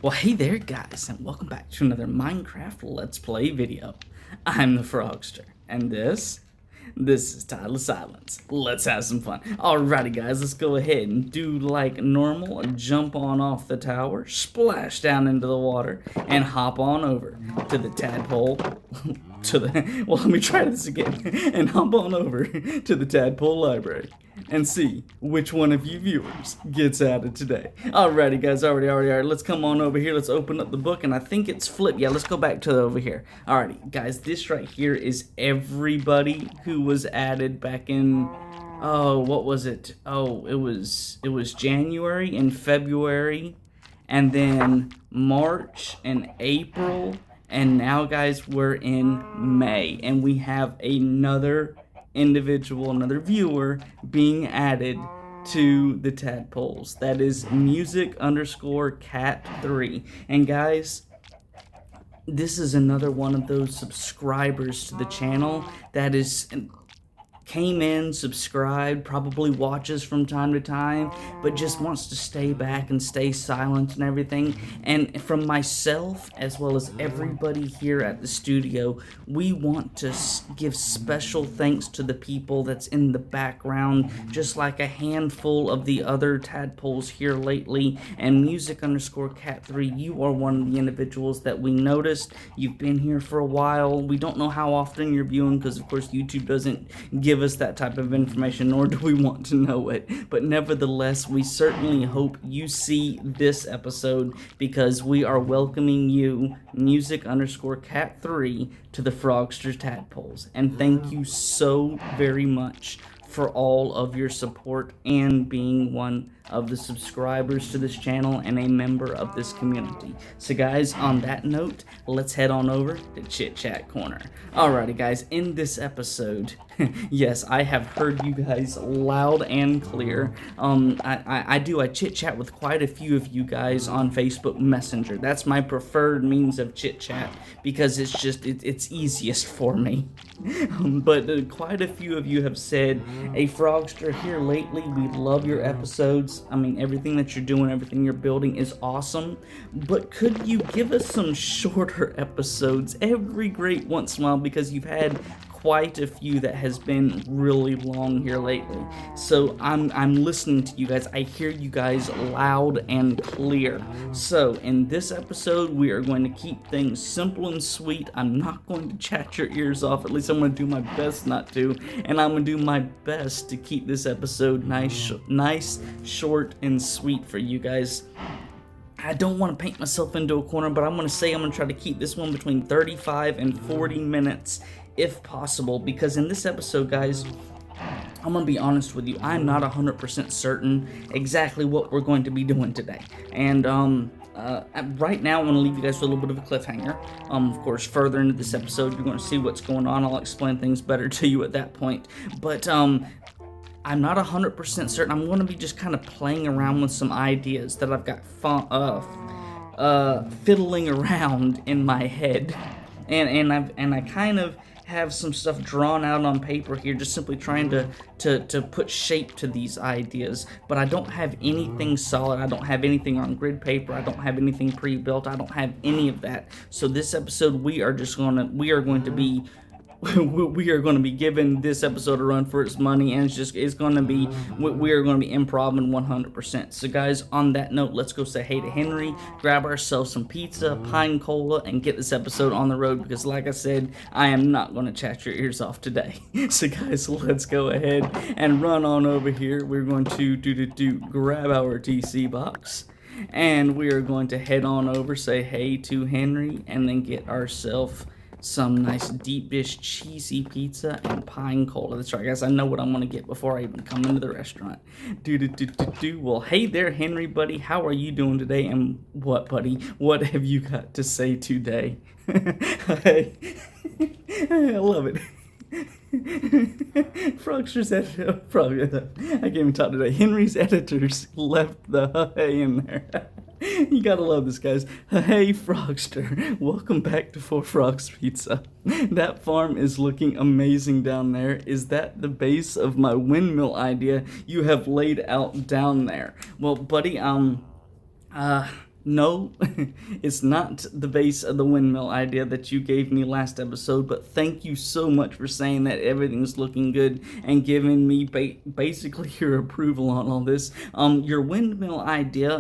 Well, hey there guys, and welcome back to another Minecraft Let's Play video. I'm the Frogster, and this is Tidal Silence. Let's have some fun. Alrighty guys, let's go ahead and do like normal, jump on off the tower, splash down into the water, and hop on over to the tadpole, well let me try this again, and hop on over to the tadpole library. And see which one of you viewers gets added today. Alrighty guys, alright, let's come on over here, let's open up the book, and I think it's flipped. Yeah, let's go back to over here. Alrighty guys, this right here is everybody who was added back in, oh, what was it? Oh, it was January and February, and then March and April, and now guys, we're in May, and we have another individual, another viewer being added to the tadpoles. That is music_cat3. And guys, this is another one of those subscribers to the channel that came in, subscribed, probably watches from time to time, but just wants to stay back and stay silent and everything. And from myself, as well as everybody here at the studio, we want to give special thanks to the people that's in the background, just like a handful of the other tadpoles here lately. And music_cat3, you are one of the individuals that we noticed. You've been here for a while. We don't know how often you're viewing, because of course YouTube doesn't give us that type of information, nor do we want to know it, but nevertheless, we certainly hope you see this episode, because we are welcoming you, music_cat3, to the Frogster Tadpoles. And thank you so very much for all of your support and being one of the subscribers to this channel and a member of this community. So guys, on that note, let's head on over to Chit Chat Corner. Alrighty guys, in this episode, yes, I have heard you guys loud and clear. I chit chat with quite a few of you guys on Facebook Messenger. That's my preferred means of chit chat, because it's easiest for me. But quite a few of you have said, "Hey Frogster, here lately, we love your episodes. I mean, everything that you're doing, everything you're building is awesome, but could you give us some shorter episodes every great once in a while, because you've had quite a few that has been really long here lately." So I'm listening to you guys. I hear you guys loud and clear. So in this episode, we are going to keep things simple and sweet. I'm not going to chat your ears off. At least I'm going to do my best not to, and I'm going to do my best to keep this episode nice, short, and sweet for you guys. I don't want to paint myself into a corner, but I'm going to say I'm going to try to keep this one between 35 and 40 minutes if possible, because in this episode, guys, I'm going to be honest with you, I'm not 100% certain exactly what we're going to be doing today. And right now, I want to leave you guys with a little bit of a cliffhanger. Of course, further into this episode, you're going to see what's going on. I'll explain things better to you at that point. But I'm not 100% certain. I'm going to be just kind of playing around with some ideas that I've got fiddling around in my head, and I kind of have some stuff drawn out on paper here, just simply trying to put shape to these ideas. But I don't have anything solid. I don't have anything on grid paper. I don't have anything pre-built. I don't have any of that. So this episode, we are going to be giving this episode a run for its money, and we are going to be improvising 100%. So guys, on that note, let's go say hey to Henry, grab ourselves some pizza, pine cola, and get this episode on the road, because like I said, I am not going to chat your ears off today. So guys, let's go ahead and run on over here. We're going to grab our TC box, and we are going to head on over, say hey to Henry, and then get ourselves some nice deep dish cheesy pizza and pine cola. That's right, guys. I know what I'm gonna get before I even come into the restaurant. Well, hey there, Henry, buddy. How are you doing today? And what, buddy? What have you got to say today? Hey, I love it. Frogster's editor. I can't even talk today. Henry's editors left the hey in there. You gotta love this, guys. Hey, Frogster. Welcome back to Four Frogs Pizza. That farm is looking amazing down there. Is that the base of my windmill idea you have laid out down there? Well, buddy, no, it's not the base of the windmill idea that you gave me last episode, but thank you so much for saying that everything's looking good and giving me basically your approval on all this. Your windmill idea,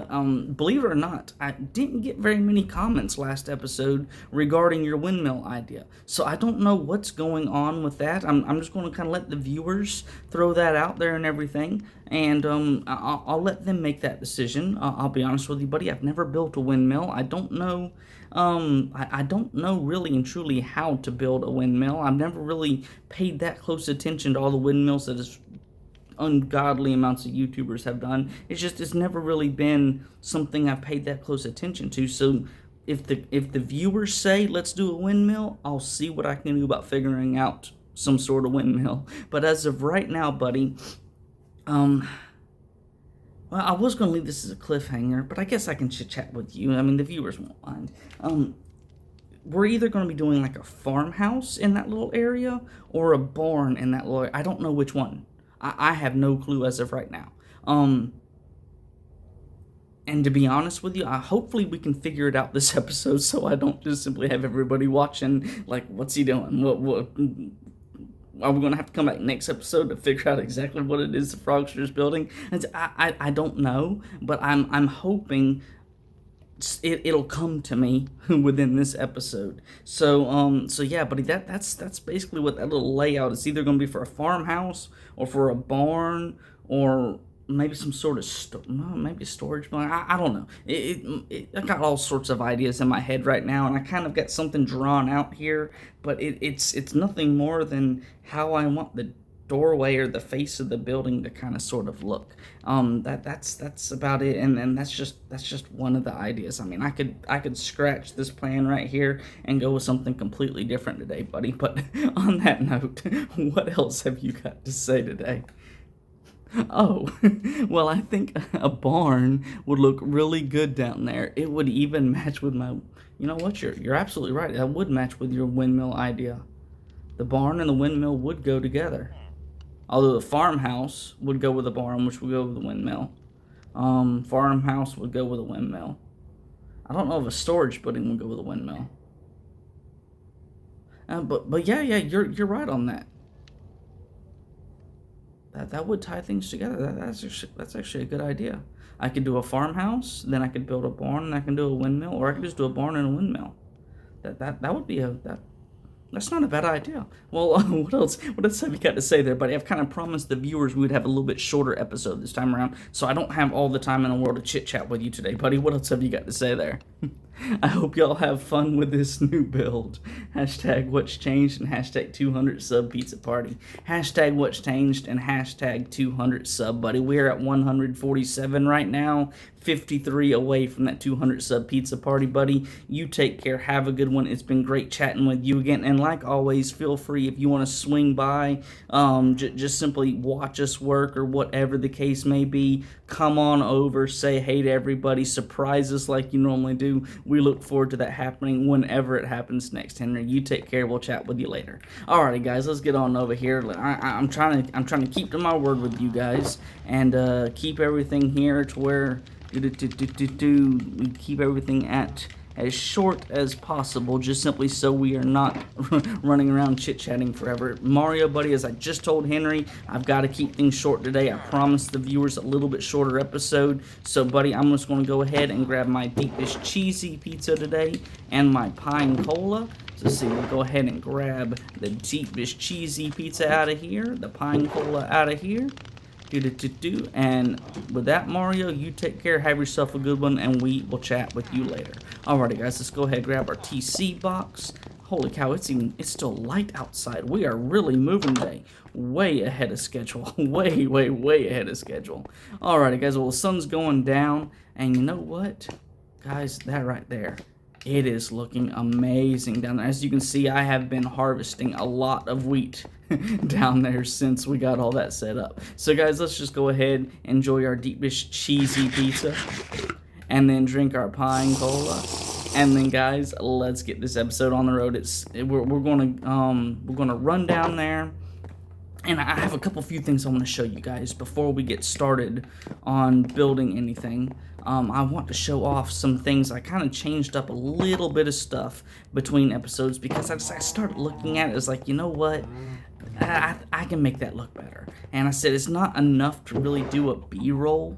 believe it or not, I didn't get very many comments last episode regarding your windmill idea. So I don't know what's going on with that. I'm just going to kind of let the viewers throw that out there and everything, and I'll let them make that decision. I'll be honest with you, buddy, I've never built a windmill. I don't know. I don't know really and truly how to build a windmill. I've never really paid that close attention to all the windmills that is ungodly amounts of YouTubers have done. It's never really been something I've paid that close attention to. So if the viewers say let's do a windmill, I'll see what I can do about figuring out some sort of windmill. But as of right now, buddy, well, I was going to leave this as a cliffhanger, but I guess I can chit-chat with you. I mean, the viewers won't mind. We're either going to be doing like a farmhouse in that little area or a barn in that little area. I don't know which one. I have no clue as of right now. And to be honest with you, hopefully we can figure it out this episode so I don't just simply have everybody watching like, what's he doing? What are we going to have to come back next episode to figure out exactly what it is the Frogster's building? And I don't know, but I'm hoping it'll come to me within this episode. So yeah, buddy, that's basically what that little layout is. Either going to be for a farmhouse or for a barn or maybe some sort of maybe a storage building. I don't know. I got all sorts of ideas in my head right now, and I kind of got something drawn out here, but it's nothing more than how I want the doorway or the face of the building to kind of sort of look. That's about it, and that's just one of the ideas. I mean, I could scratch this plan right here and go with something completely different today, buddy. But on that note, what else have you got to say today? Oh, well, I think a barn would look really good down there. It would even match with my, you know what, you're absolutely right. That would match with your windmill idea. The barn and the windmill would go together. Although the farmhouse would go with the barn, which would go with the windmill. Farmhouse would go with a windmill. I don't know if a storage building would go with a windmill. But yeah, you're right on that. That would tie things together. That's actually a good idea. I could do a farmhouse, then I could build a barn, and I can do a windmill, or I could just do a barn and a windmill. That would be that's not a bad idea. Well, what else have you got to say there, buddy? I've kind of promised the viewers we would have a little bit shorter episode this time around, so I don't have all the time in the world to chit-chat with you today, buddy. What else have you got to say there? I hope y'all have fun with this new build. Hashtag what's changed and hashtag 200 sub pizza party. Hashtag what's changed and hashtag 200 sub, buddy. We're at 147 right now. 53 away from that 200 sub pizza party, buddy. You take care. Have a good one. It's been great chatting with you again. And like always, feel free if you want to swing by, just simply watch us work or whatever the case may be. Come on over, say hey to everybody, surprise us like you normally do. We look forward to that happening whenever it happens next, Henry. You take care. We'll chat with you later. Alrighty, guys, let's get on over here. I'm trying to keep to my word with you guys and keep everything here to where we keep everything at as short as possible, just simply so we are not running around chit-chatting forever. Mario, buddy, as I just told Henry, I've got to keep things short today. I promised the viewers a little bit shorter episode. So, buddy, I'm just going to go ahead and grab my deep dish cheesy pizza today and my pine cola. So, see, we'll go ahead and grab the deep dish cheesy pizza out of here, the pine cola out of here. And with that, Mario, you take care, have yourself a good one, and we will chat with you later. Alrighty, guys, let's go ahead and grab our TC box. Holy cow, it's still light outside. We are really moving today. Way ahead of schedule. way ahead of schedule. Alrighty, guys, well, the sun's going down, and you know what? Guys, that right there, it is looking amazing down there. As you can see, I have been harvesting a lot of wheat down there since we got all that set up. So guys, let's just go ahead, enjoy our deep dish cheesy pizza, and then drink our pine cola. And then guys, let's get this episode on the road. We're gonna run down there. And I have a few things I want to show you guys before we get started on building anything. I want to show off some things. I kind of changed up a little bit of stuff between episodes because I started looking at it as like, you know what? I can make that look better. And I said it's not enough to really do a B-roll.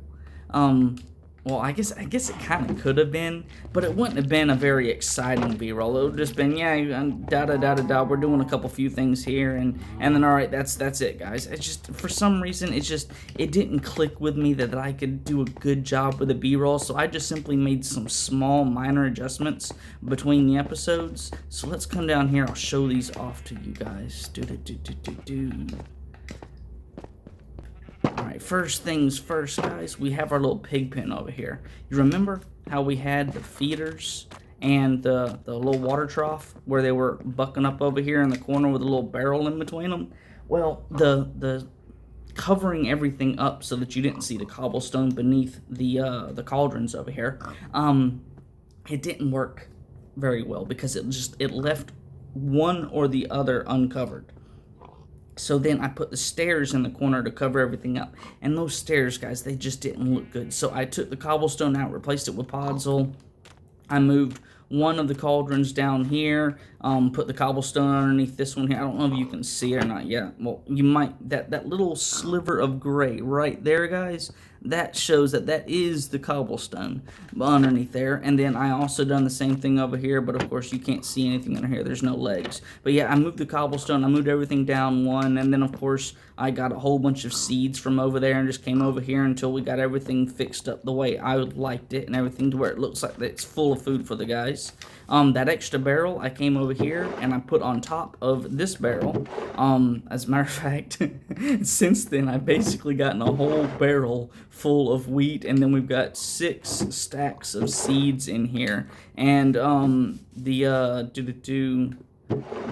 Well, I guess it kind of could have been, but it wouldn't have been a very exciting B-roll. It would have just been, yeah, da da da da da. We're doing a few things here, and then all right, that's it, guys. It's just for some reason it didn't click with me that I could do a good job with a B-roll. So I just simply made some small minor adjustments between the episodes. So let's come down here. I'll show these off to you guys. Alright, first things first, guys, we have our little pig pen over here. You remember how we had the feeders and the little water trough where they were bucking up over here in the corner with a little barrel in between them? Well, the covering everything up so that you didn't see the cobblestone beneath the cauldrons over here, it didn't work very well because it left one or the other uncovered. So then I put the stairs in the corner to cover everything up. And those stairs, guys, they just didn't look good. So I took the cobblestone out, replaced it with podzol. I moved one of the cauldrons down here, put the cobblestone underneath this one here. I don't know if you can see it or not yet. Well, you might, that little sliver of gray right there, guys, that shows that is the cobblestone underneath there. And then I also done the same thing over here, but of course you can't see anything under here. There's no legs. But yeah, I moved the cobblestone. I moved everything down one, and then of course I got a whole bunch of seeds from over there and just came over here until we got everything fixed up the way I liked it and everything to where it looks like it's full of food for the guys. That extra barrel I came over here and I put on top of this barrel. As a matter of fact, since then I've basically gotten a whole barrel full of wheat, and then we've got 6 stacks of seeds in here. And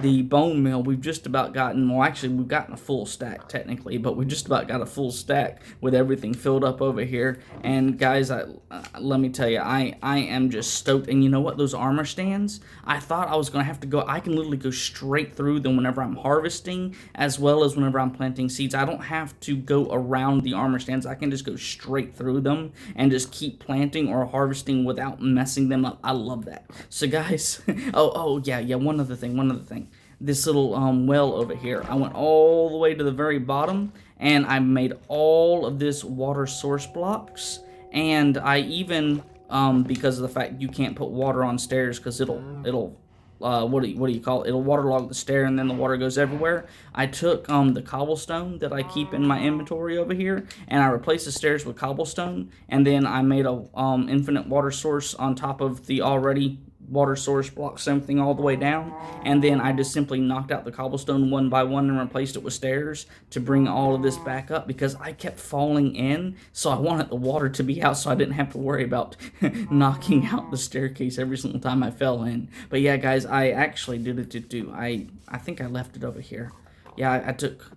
the bone meal we've just about gotten, well actually we've gotten a full stack technically, but we just about got a full stack with everything filled up over here. And guys, let me tell you, I am just stoked. And you know what, those armor stands, I thought I was gonna have to go, I can literally go straight through them whenever I'm harvesting as well as whenever I'm planting seeds. I don't have to go around the armor stands. I can just go straight through them and just keep planting or harvesting without messing them up. I love that. So guys, oh yeah, one other thing. This little well over here, I went all the way to the very bottom and I made all of this water source blocks. And I even because of the fact you can't put water on stairs because it'll what do you call it? It'll waterlog the stair and then the water goes everywhere. I took the cobblestone that I keep in my inventory over here and I replaced the stairs with cobblestone, and then I made a infinite water source on top of the already water source block, something all the way down, and then I just simply knocked out the cobblestone one by one and replaced it with stairs to bring all of this back up because I kept falling in, so I wanted the water to be out so I didn't have to worry about knocking out the staircase every single time I fell in. But yeah, guys, I actually I think I left it over here. Yeah, I took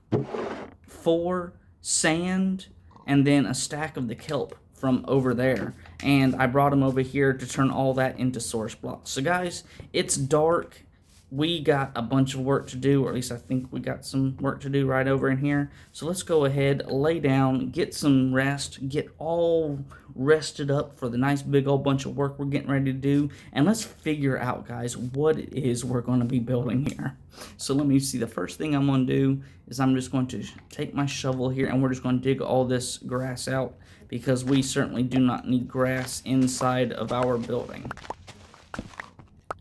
4 sand and then a stack of the kelp from over there, and I brought them over here to turn all that into source blocks. So guys, it's dark. We got a bunch of work to do, or at least I think we got some work to do right over in here. So let's go ahead, lay down, get some rest, get all rested up for the nice big old bunch of work we're getting ready to do, and let's figure out, guys, what it is we're going to be building here. So let me see. The first thing I'm going to do is I'm just going to take my shovel here and we're just going to dig all this grass out because we certainly do not need grass inside of our building.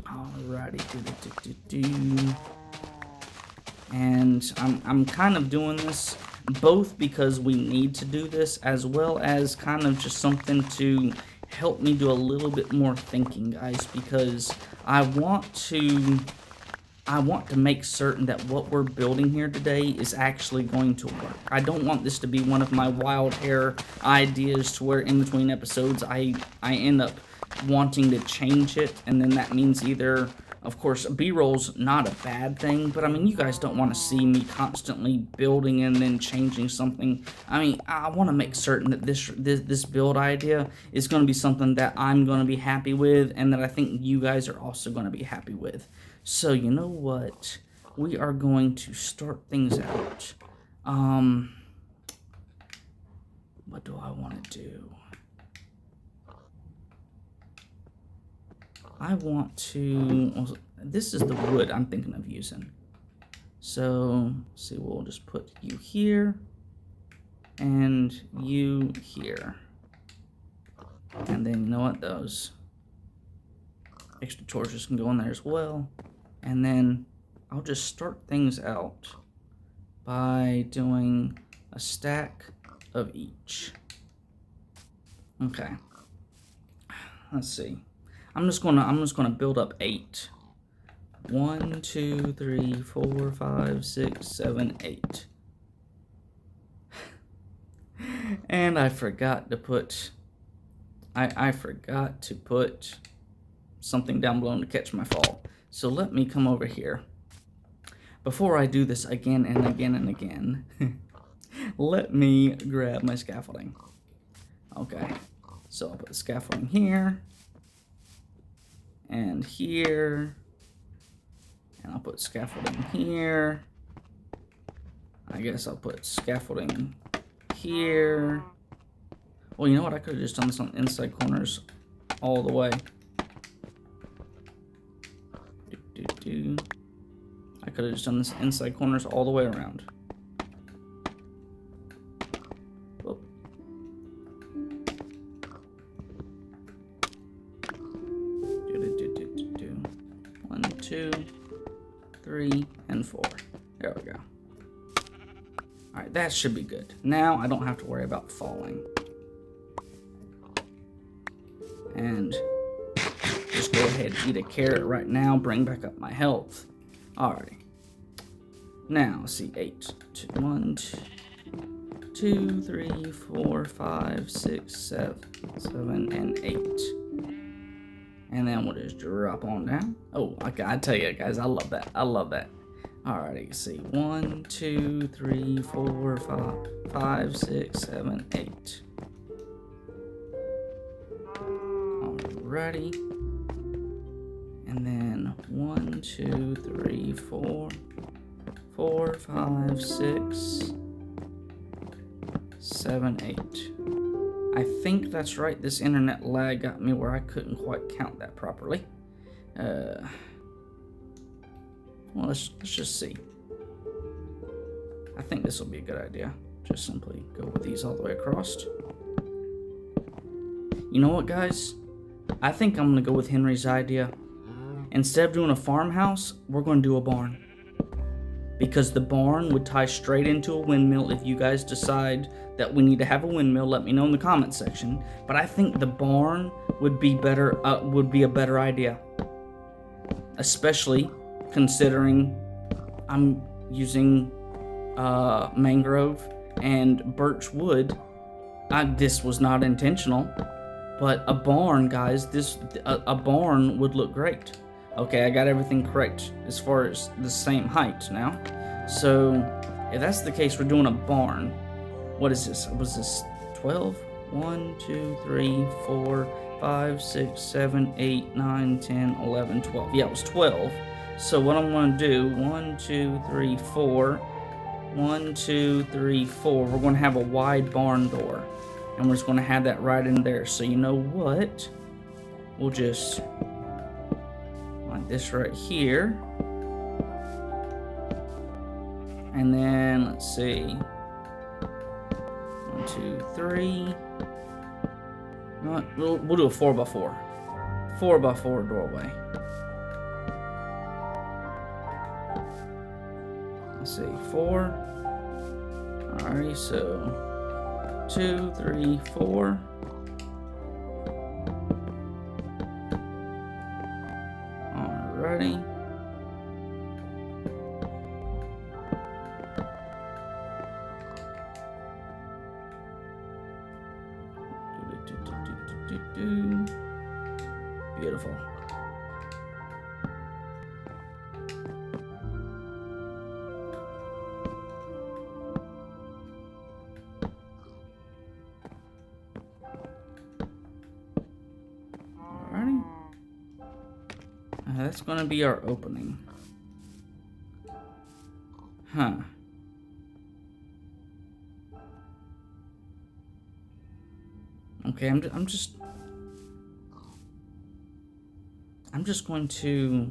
Alrighty, and I'm kind of doing this both because we need to do this as well as kind of just something to help me do a little bit more thinking, guys, because I want to make certain that what we're building here today is actually going to work. I don't want this to be one of my wild hair ideas to where in between episodes I end up wanting to change it, and then that means either, of course, B-roll's not a bad thing, but I mean, you guys don't want to see me constantly building and then changing something. I mean, I want to make certain that this build idea is going to be something that I'm going to be happy with and that I think you guys are also going to be happy with. So, you know what? We are going to start things out. What do I want to do? I want to, well, this is the wood I'm thinking of using. So, see, we'll just put you here and you here. And then, you know what, those extra torches can go in there as well. And then I'll just start things out by doing a stack of each. Okay. Let's see. I'm just gonna build up 8. 1, 2, 3, 4, 5, 6, 7, 8. And I forgot to put I forgot to put something down below to catch my fall. So let me come over here. Before I do this again and again and again, let me grab my scaffolding. Okay, so I'll put the scaffolding here, and here, and I'll put scaffolding here. I guess I'll put scaffolding here. Well, you know what? I could have just done this on inside corners all the way. I could have just done this inside corners all the way around. Whoop. 1, 2, 3, and 4. There we go. Alright, that should be good. Now I don't have to worry about falling. And just go ahead and eat a carrot right now, bring back up my health. Alrighty. Now, let's see, 8. 1, 2, 3, 4, 5, 6, 7, and 8. And then we'll just drop on down. Oh, I tell you guys, I love that. I love that. Alrighty, see. 1, 2, 3, 4, 5, 6, 7, 8. Alrighty. And then 1, 2, 3, 4, 5, 6, 7, 8. I think that's right. This internet lag got me where I couldn't quite count that properly. Well, let's just see. I think this will be a good idea. Just simply go with these all the way across. You know what, guys? I think I'm going to go with Henry's idea. Instead of doing a farmhouse, we're going to do a barn. Because the barn would tie straight into a windmill. If you guys decide that we need to have a windmill, let me know in the comment section. But I think the barn would be better. Would be a better idea, especially considering I'm using mangrove and birch wood. This was not intentional, but a barn, guys. A barn would look great. Okay, I got everything correct as far as the same height now. So, if that's the case, we're doing a barn. What is this? Was this 12? 1, 2, 3, 4, 5, 6, 7, 8, 9, 10, 11, 12. Yeah, it was 12. So what I'm going to do, 1, 2, 3, 4. 1, 2, 3, 4. We're going to have a wide barn door. And we're just going to have that right in there. So you know what? We'll just... like this right here. And then let's see. 1, 2, 3. We'll do a 4x4. 4x4 doorway. Let's see, 4. Alrighty, so 2, 3, 4. Alrighty. Beautiful. Alrighty. That's going to be our opening. Huh. Okay, I'm just... I'm just going to...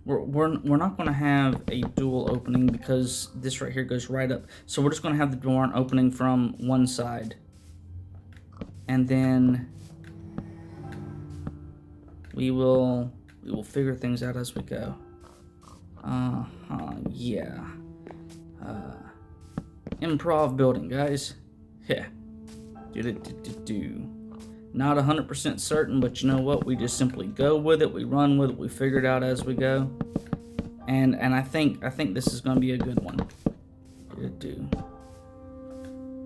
We're not going to have a dual opening because this right here goes right up. So we're just going to have the barn opening from one side. And then we will figure things out as we go. Yeah. Improv building, guys. Yeah. Not 100% certain, but you know what? We just simply go with it. We run with it. We figure it out as we go. And I think this is going to be a good one.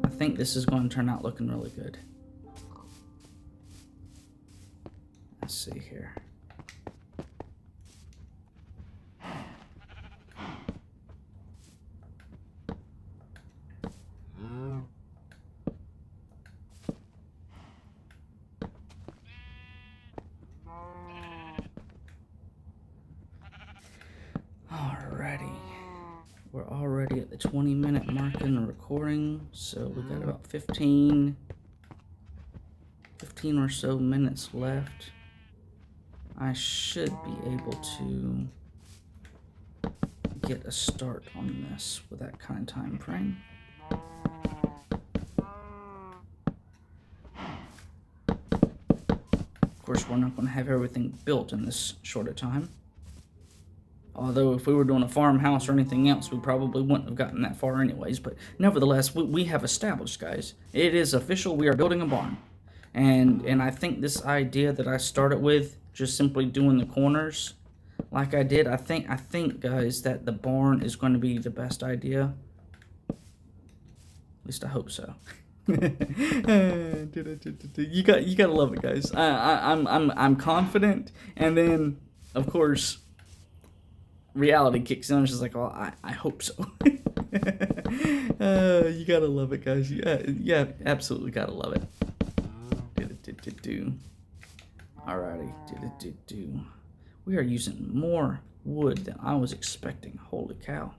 I think this is going to turn out looking really good. Let's see here. Alrighty. We're already at the 20-minute mark in the recording, so we got about 15 or so minutes left. I should be able to get a start on this with that kind of time frame. Of course, we're not going to have everything built in this short a time. Although if we were doing a farmhouse or anything else, we probably wouldn't have gotten that far anyways. But nevertheless, we have established, guys. It is official. We are building a barn. And I think this idea that I started with, just simply doing the corners like I did, I think guys, that the barn is going to be the best idea. At least I hope so. You gotta love it, guys. I'm confident, and then of course reality kicks in. It's just like, well, I hope so. You gotta love it, guys. Yeah, absolutely gotta love it. Alrighty. We are using more wood than I was expecting. Holy cow.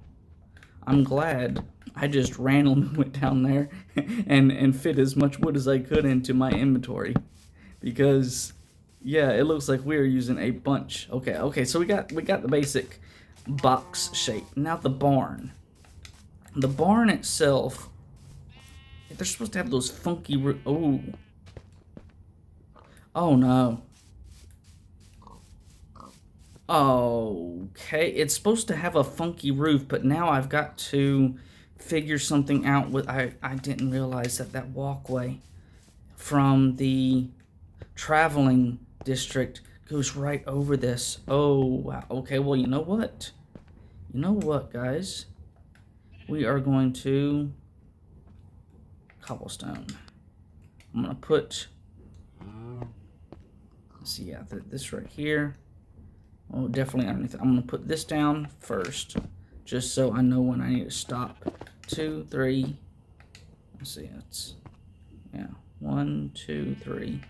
I'm glad I just randomly went down there and fit as much wood as I could into my inventory. Because, yeah, it looks like we are using a bunch. Okay, so we got the basic box shape. Now the barn. The barn itself, they're supposed to have those funky Oh no. Okay, it's supposed to have a funky roof, but now I've got to figure something out with... I didn't realize that walkway from the traveling district goes right over this. Oh, wow. Okay, well, you know what? Guys? We are going to... cobblestone. I'm going to put... let's see, yeah, this right here. Oh, definitely underneath. I'm going to put this down first, just so I know when I need to stop. 2, 3. Let's see, it's... yeah. 1, 2, 3,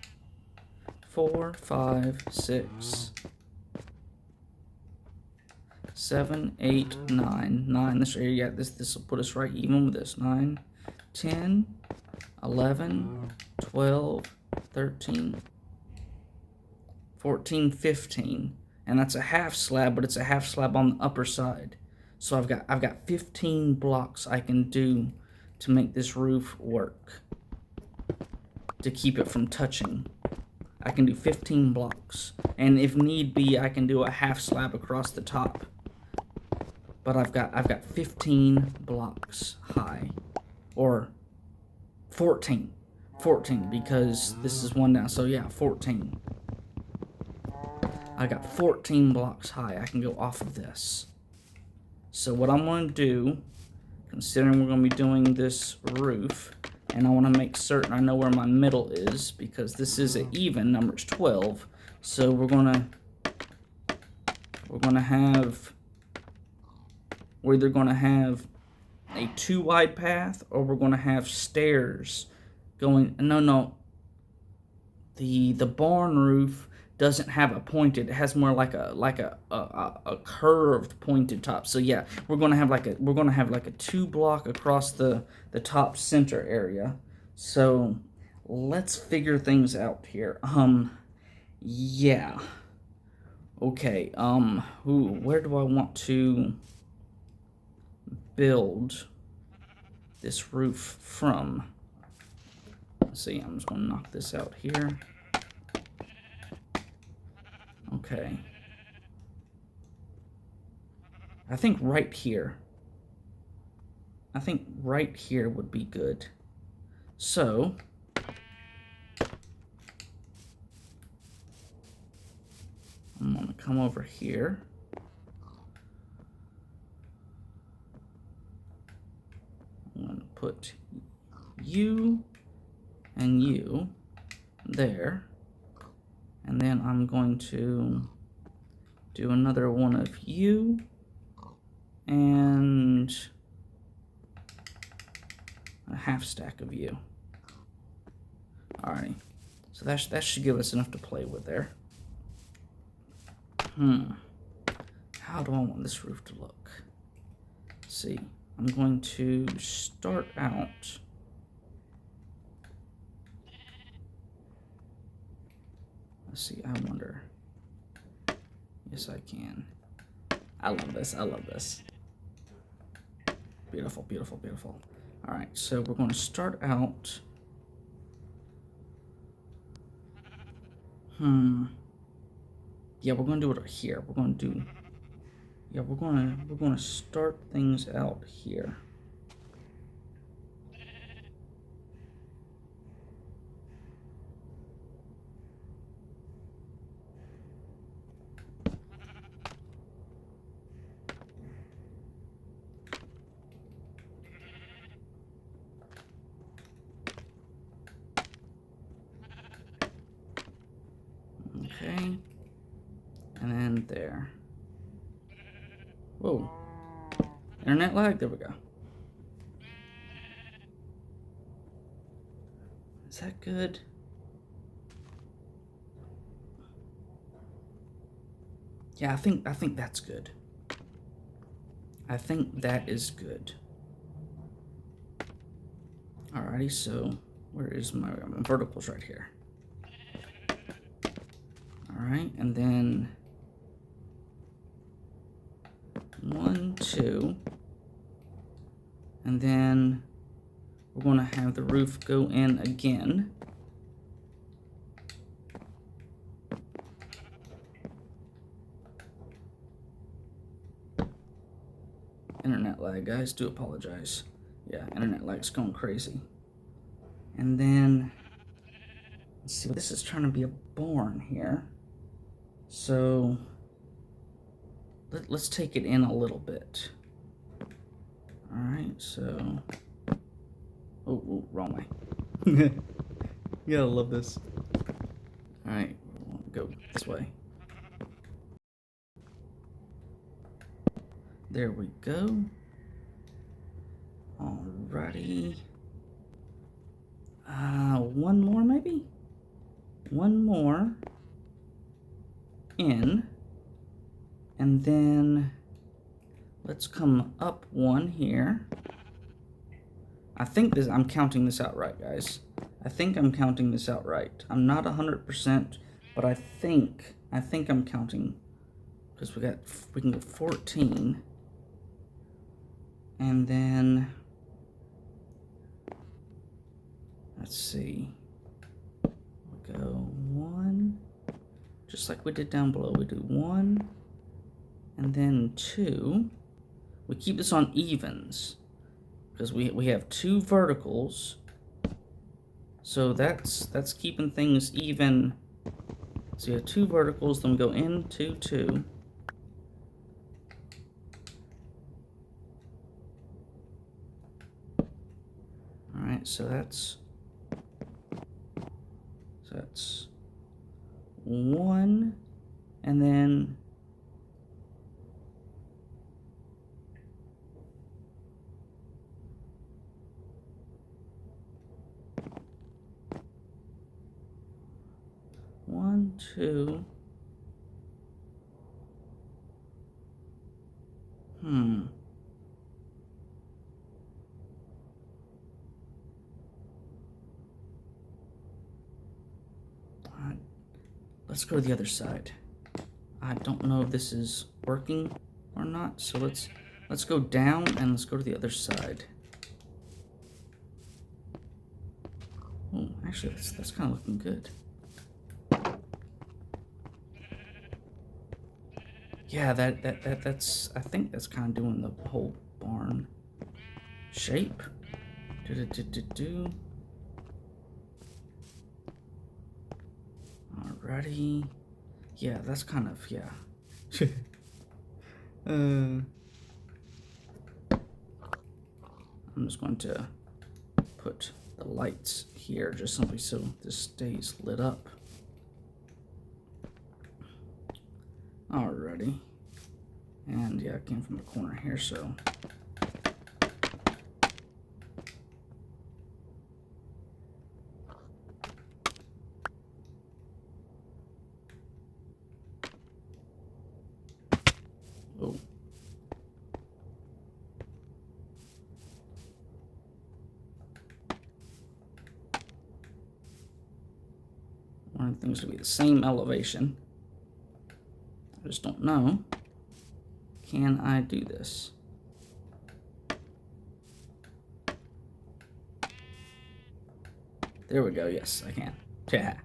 4, 5, 6, 7, 8, 9. 9. This right here, yeah, this will put us right even with this. 9, 10, 11, 12, 13, 14, 15. And that's a half slab, but it's a half slab on the upper side. So I've got 15 blocks I can do to make this roof work, to keep it from touching. I can do 15 blocks, and if need be, I can do a half slab across the top. But I've got 15 blocks high, or 14, because this is one down. So yeah, 14. I got 14 blocks high. I can go off of this. So what I'm going to do, considering we're going to be doing this roof, and I want to make certain I know where my middle is, because this is an even number, it's 12. So we're either going to have a 2 wide path, or we're going to have stairs going. No. The barn roof doesn't have a pointed. It has more like a curved pointed top. So yeah, we're gonna have like a 2 block across the top center area. So let's figure things out here. Yeah, Okay, where do I want to build this roof from? Let's see, I'm just gonna knock this out here. Okay. I think right here. I think right here would be good. So, I'm gonna come over here. I'm gonna put you and you there. And then I'm going to do another one of you and a half stack of you. Alrighty. So that should give us enough to play with there. How do I want this roof to look? Let's see. I'm going to start out. Let's see, I wonder. Yes, I can. I love this, I love this. Beautiful, beautiful, beautiful. All right, so we're going to start out. Yeah, we're going to do it here. We're going to do. Yeah, we're going to start things out here. Okay. And then there. Whoa. Internet lag? There we go. Is that good? Yeah, I think that's good. I think that is good. Alrighty, so where is my verticals right here? Alright, and then 1, 2, and then we're going to have the roof go in again. Internet lag, guys, do apologize. Yeah, internet lag's going crazy. And then, let's see, this is trying to be a barn here. So, let's take it in a little bit. Alright, so, oh, wrong way. You gotta love this. Alright, we'll go this way. There we go. Alrighty. One more maybe? One more in. And then let's come up one here. I think this, I'm counting this out right, guys. I think I'm counting this out right. I'm not 100%, but I think I'm counting, because we can go 14. And then let's see. We'll go 1, just like we did down below. We do 1 and then 2. We keep this on evens because we have 2 verticals, so that's keeping things even. So you have 2 verticals, then we go into 2. All right, so that's 1, and then 1, 2. Let's go to the other side. I don't know if this is working or not, so let's go down and let's go to the other side. Oh, actually, that's kind of looking good. Yeah, that's I think that's kind of doing the whole barn shape. Alrighty. Yeah, that's kind of, yeah. I'm just going to put the lights here just simply so this stays lit up. Alrighty. And yeah, it came from the corner here, so. Oh. I want things to be the same elevation. I just don't know. Can I do this? There we go. Yes, I can. Yeah.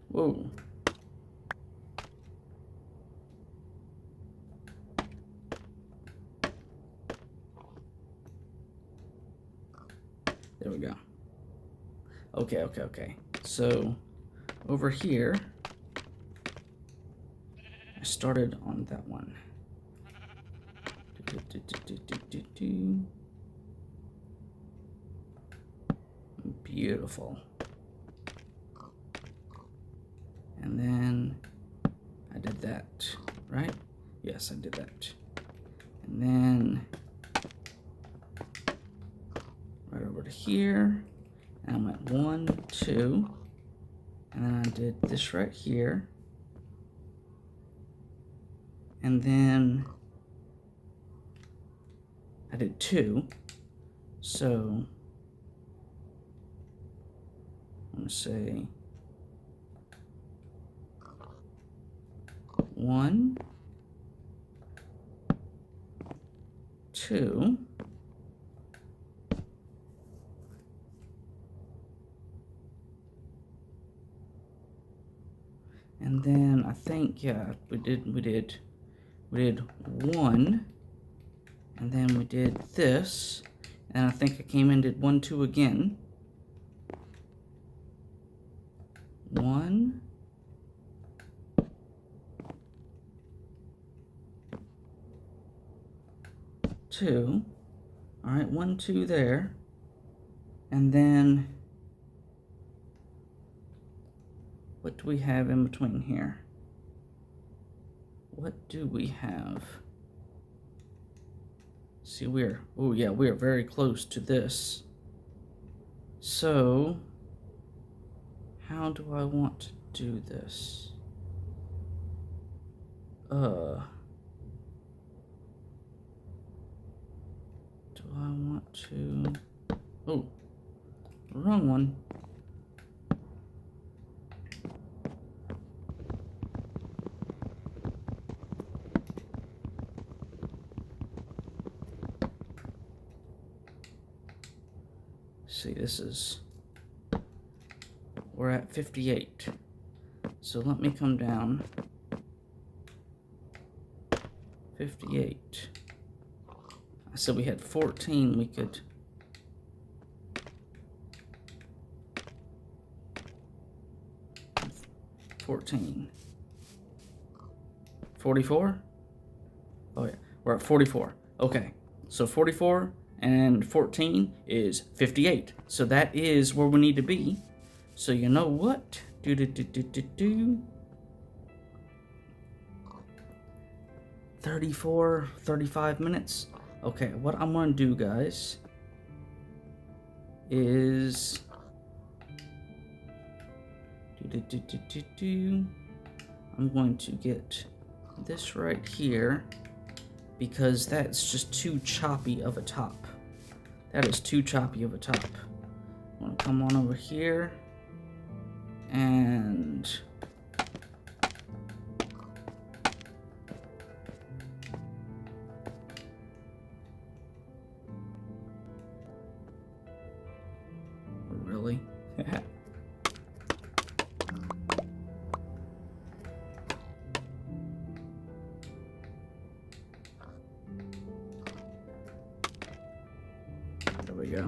Whoa. There we go. Okay. So over here, I started on that one. Beautiful. And then I did that, right? Yes, I did that. And then right over to here, and I went 1, 2, and then I did this right here, and then I did 2, so I'm gonna say 1, 2, and then I think, yeah, we did 1, and then we did this, and I think I came in and did 1, 2 again. 1, 2. All right, 1, 2 there, and then what do we have in between here? What do we have? See, oh yeah, we are very close to this. So, how do I want to do this? Do I want to? Oh, wrong one. See, we're at 58. So let me come down. 58. I said we had 14, we could. $14. 44? Oh yeah, we're at 44. Okay, so 44 and 14 is 58. So that is where we need to be. So you know what? 34, 35 minutes. Okay, what I'm gonna do, guys, is I'm going to get this right here because that's just too choppy of a top. That is too choppy of a top. I'm gonna come on over here and really? There we go.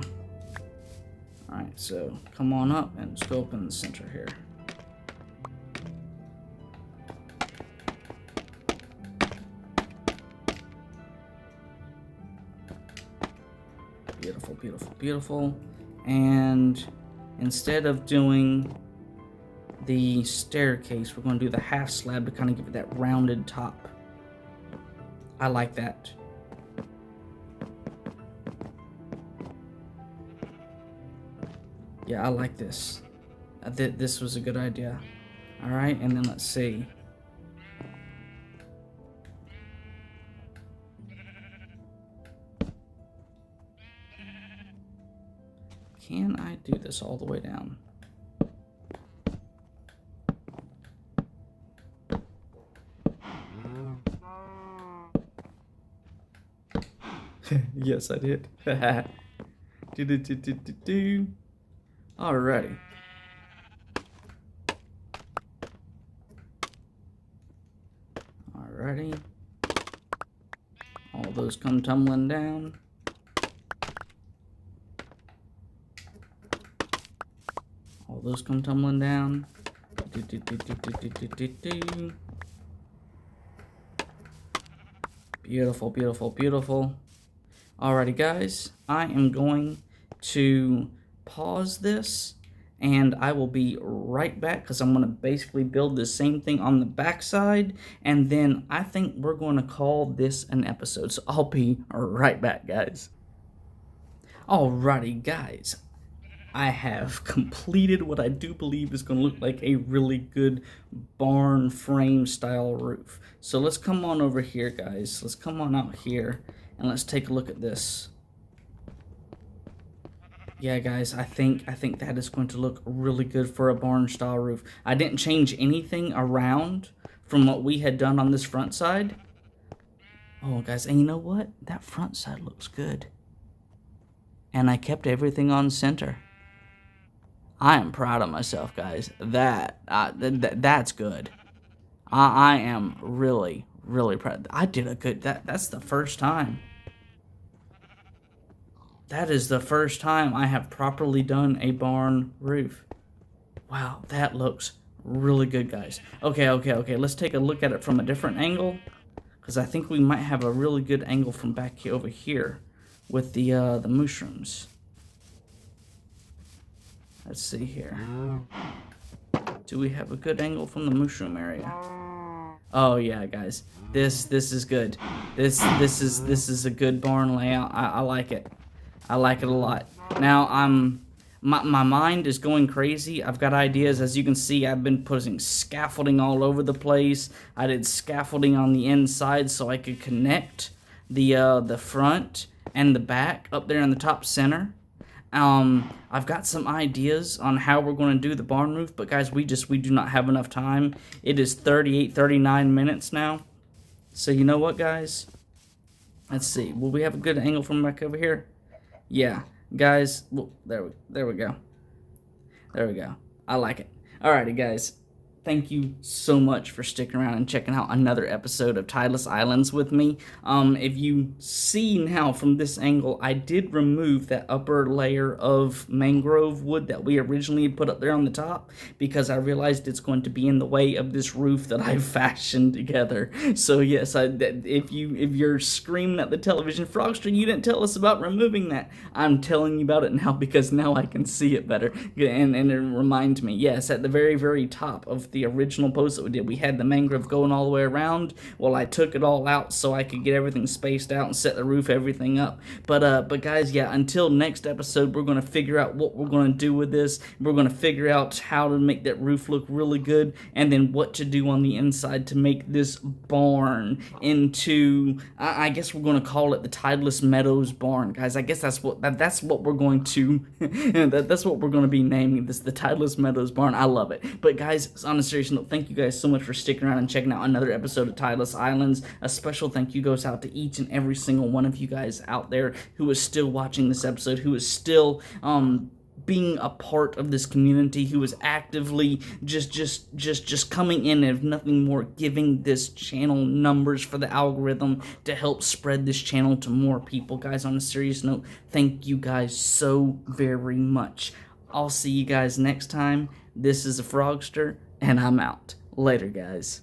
Alright, so come on up and let's go up in the center here. Beautiful, beautiful, beautiful. And instead of doing the staircase, we're going to do the half slab to kind of give it that rounded top. I like that. Yeah, I like this. This was a good idea. All right, and then let's see. Can I do this all the way down? Yes, I did. Alrighty. Alrighty. All those come tumbling down. All those come tumbling down. Beautiful, beautiful, beautiful. Alrighty, guys, I am going to pause this and I will be right back because I'm going to basically build the same thing on the back side, and then I think we're going to call this an episode. So I'll be right back, guys. Alrighty, guys. I have completed what I do believe is going to look like a really good barn frame style roof. So let's come on over here, guys. Let's come on out here and let's take a look at this. Yeah, guys, I think that is going to look really good for a barn style roof. I didn't change anything around from what we had done on this front side. Oh, guys, and you know what? That front side looks good. And I kept everything on center. I am proud of myself, guys. That's good. I am really, really proud. I did a good. That's the first time. That is the first time I have properly done a barn roof. Wow, that looks really good, guys. Okay. Let's take a look at it from a different angle, because I think we might have a really good angle from back over here with the mushrooms. Let's see here. Do we have a good angle from the mushroom area? Oh yeah, guys. This is good. This is a good barn layout. I like it. I like it a lot. Now my mind is going crazy. I've got ideas. As you can see, I've been putting scaffolding all over the place. I did scaffolding on the inside so I could connect the front and the back up there in the top center. I've got some ideas on how we're going to do the barn roof, but guys, we do not have enough time. It is 39 minutes now. So you know what, guys? Let's see. Will we have a good angle from back over here? Yeah, guys. Well, there we go. There we go. I like it. Alrighty, guys. Thank you so much for sticking around and checking out another episode of Tideless Islands with me. If you see now from this angle, I did remove that upper layer of mangrove wood that we originally had put up there on the top, because I realized it's going to be in the way of this roof that I fashioned together. So yes, if you're screaming at the television, Frogster, you didn't tell us about removing that. I'm telling you about it now because now I can see it better, and it reminds me. Yes, at the very, very top of with the original post that we did. We had the mangrove going all the way around. Well, I took it all out so I could get everything spaced out and set the roof, everything up. But guys, yeah, until next episode, we're going to figure out what we're going to do with this. We're going to figure out how to make that roof look really good, and then what to do on the inside to make this barn into, I guess we're going to call it the Tideless Meadows barn, guys. I guess that's what we're going to that's what we're going to be naming this, the Tideless Meadows barn. I love it. But guys, on a serious note, thank you guys so much for sticking around and checking out another episode of Tideless Islands. A special thank you goes out to each and every single one of you guys out there who is still watching this episode, who is still being a part of this community, who is actively just coming in, and if nothing more, giving this channel numbers for the algorithm to help spread this channel to more people. Guys, on a serious note, thank you guys so very much. I'll see you guys next time. This is a Frogster, and I'm out. Later, guys.